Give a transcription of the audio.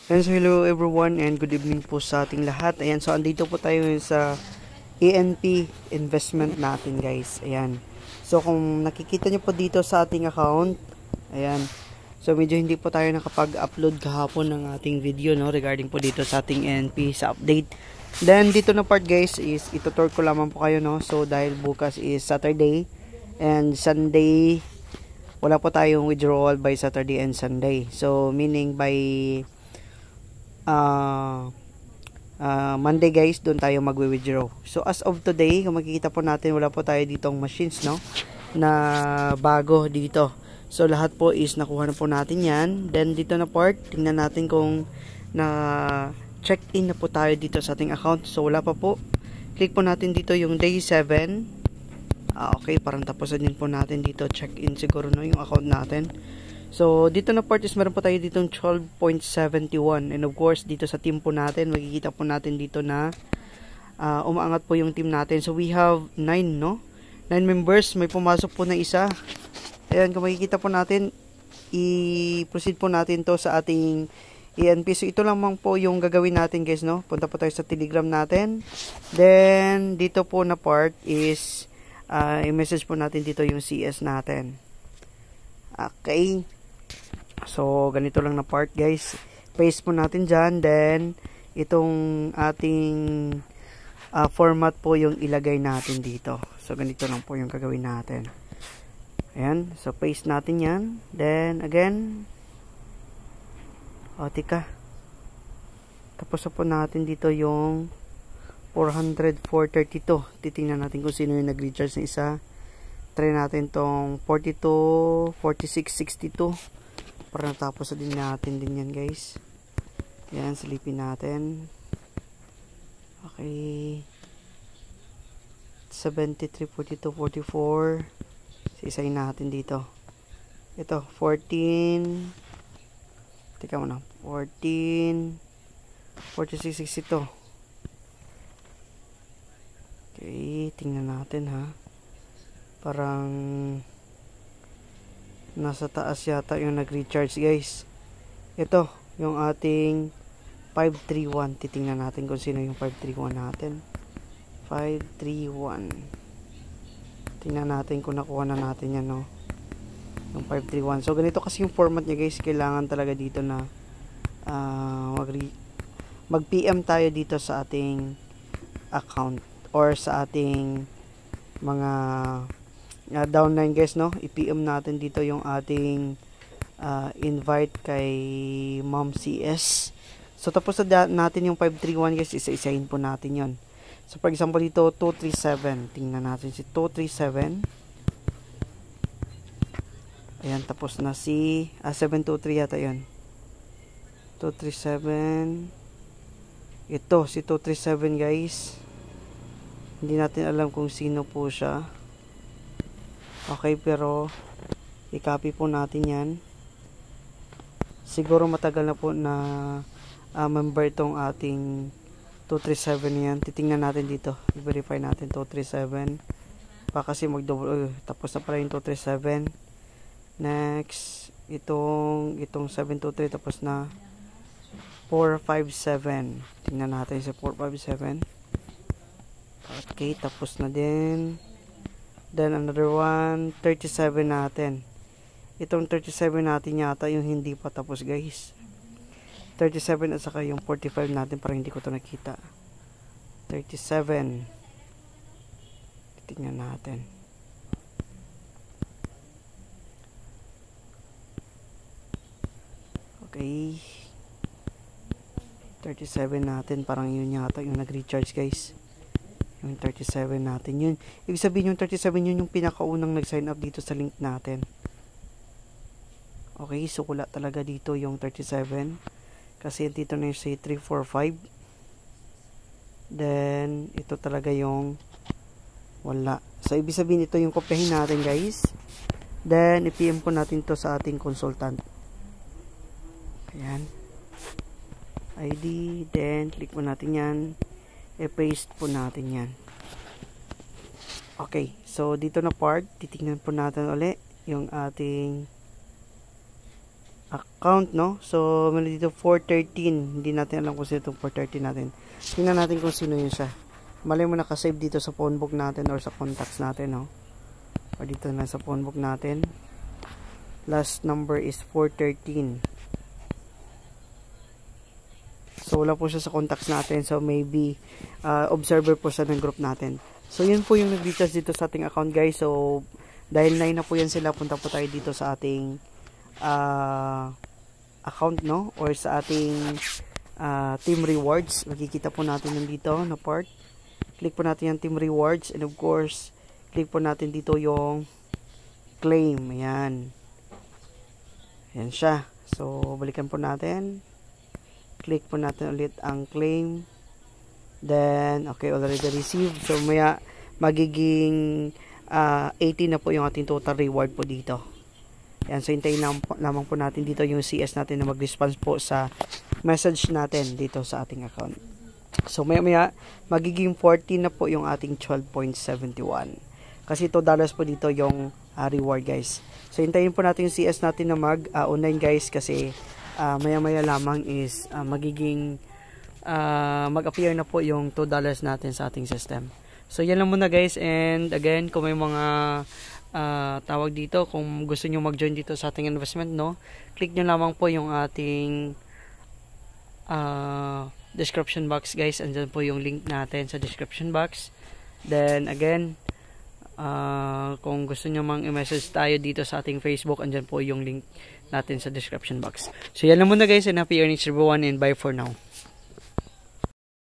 And so hello everyone and good evening po sa ating lahat. Ayan, so andito po tayo sa ENP investment natin guys. Ayan. So kung nakikita nyo po dito sa ating account, ayan. So medyo hindi po tayo nakapag-upload kahapon ng ating video no regarding po dito sa ating ENP sa update. Then dito na part guys is itutur ko lamang po kayo no. So dahil bukas is Saturday and Sunday wala po tayong withdrawal by Saturday and Sunday. So meaning by Monday guys, doon tayo magwi-withdraw. So as of today, kung makikita po natin, wala po tayo ditong machines no na bago dito. So lahat po is nakuha na po natin yan. Then dito na part, tingnan natin kung na check in na po tayo dito sa ating account. So wala pa po. Click po natin dito yung day 7. Okay, parang tapusan din po natin dito. Check in siguro no yung account natin. So, dito na part is meron po tayo ditong 12.71 and of course, dito sa team po natin, makikita po natin dito na umaangat po yung team natin. So, we have 9, no? 9 members. May pumasok po na isa. Ayan, kung makikita po natin, i-proceed po natin to sa ating ENP. So, ito lamang po yung gagawin natin, guys, no? Punta po tayo sa Telegram natin. Then, dito po na part is i-message po natin dito yung CS natin. Okay. So, ganito lang na part guys. Paste po natin dyan. Then, itong ating format po yung ilagay natin dito. So, ganito lang po yung gagawin natin. Ayan. So, paste natin yan. Then, again. O, tika. Tapos po natin dito yung 400, 432. Titingnan natin kung sino yung nag-recharge na isa. Try natin tong 42, 46, 62 para natapos din natin din yan guys. Yan, silipin natin. Okay, 73, 42, 44. Isayin natin dito. Ito 14, teka muna, 14, 46, 62. Okay, tingnan natin ha. Parang nasa taas yata yung nag-recharge guys. Ito yung ating 531. Titingnan natin kung sino yung 531 natin. 531. Tingnan natin kung nakuha na natin yan no. Yung 531. So ganito kasi yung format niya guys. Kailangan talaga dito na mag-PM tayo dito sa ating account or sa ating mga downline guys no, i-PM natin dito yung ating invite kay Ma'am CS. So tapos na natin yung 531 guys, isa-isahin po natin yon. So for example dito 237, tingnan natin si 237. Ayan, tapos na si 723 yata yon. 237. Ito si 237 guys, hindi natin alam kung sino po siya. Okay, pero i-copy po natin yan. Siguro matagal na po na member itong ating 237 yan. Titingnan natin dito. I-verify natin 237. Pa kasi mag-double. Tapos na pala yung 237. Next, itong 723 tapos na 457. Tingnan natin si 457. Okay, tapos na din. Then another one, 37 natin. Itong 37 natin yata yung hindi pa tapos guys. 37 at saka yung 45 natin, parang hindi ko to nakita. 37. Tingnan natin. Okay. 37 natin, parang yun yata yung nag-recharge guys. Yung 37 natin yun. Ibig sabihin yung 37 yun yung pinakaunang nag-sign up dito sa link natin. Okay, so wala talaga dito yung 37. Kasi dito na yung say 345. Then, ito talaga yung wala. So, ibig sabihin ito yung kopyahin natin guys. Then, i-PM po natin to sa ating consultant. Ayan. ID. Then, click po natin yan. I-paste po natin yan. Okay, so dito na part, titingnan po natin ulit yung ating account, no? So, meron dito 413. Hindi natin alam kung sino itong 413 natin. Tingnan natin kung sino yun siya. Malay mo nakasave dito sa phone book natin or sa contacts natin, no? O dito na sa phone book natin. Last number is 413. So, wala po siya sa contacts natin. So, maybe observer po siya ng group natin. So, yun po yung nag-details dito sa ating account, guys. So, dahil 9 na po yan sila, punta po tayo dito sa ating account, no? Or sa ating team rewards. Makikita po natin yung dito na part. Click po natin yung team rewards. And of course, click po natin dito yung claim. Ayan. Ayan siya. So, balikan po natin. Click po natin ulit ang claim. Then, okay, already received. So, maya, magiging 80 na po yung ating total reward po dito. Yan, so hintayin lamang po natin dito yung CS natin na mag-response po sa message natin dito sa ating account. So, maya, magiging 14 na po yung ating 12.71. Kasi $2 po dito yung reward, guys. So, hintayin po natin yung CS natin na mag-online, guys, kasi maya lamang is magiging mag-appear na po yung $2 natin sa ating system. So, yan lang muna, guys. And again, kung may mga tawag dito, kung gusto nyo mag-join dito sa ating investment, no, click nyo lamang po yung ating description box, guys. Andyan po yung link natin sa description box. Then again, kung gusto nyo mang i-message tayo dito sa ating Facebook, andyan po yung link natin sa description box. So yan lang muna, guys, and happy earnings everyone, and bye for now.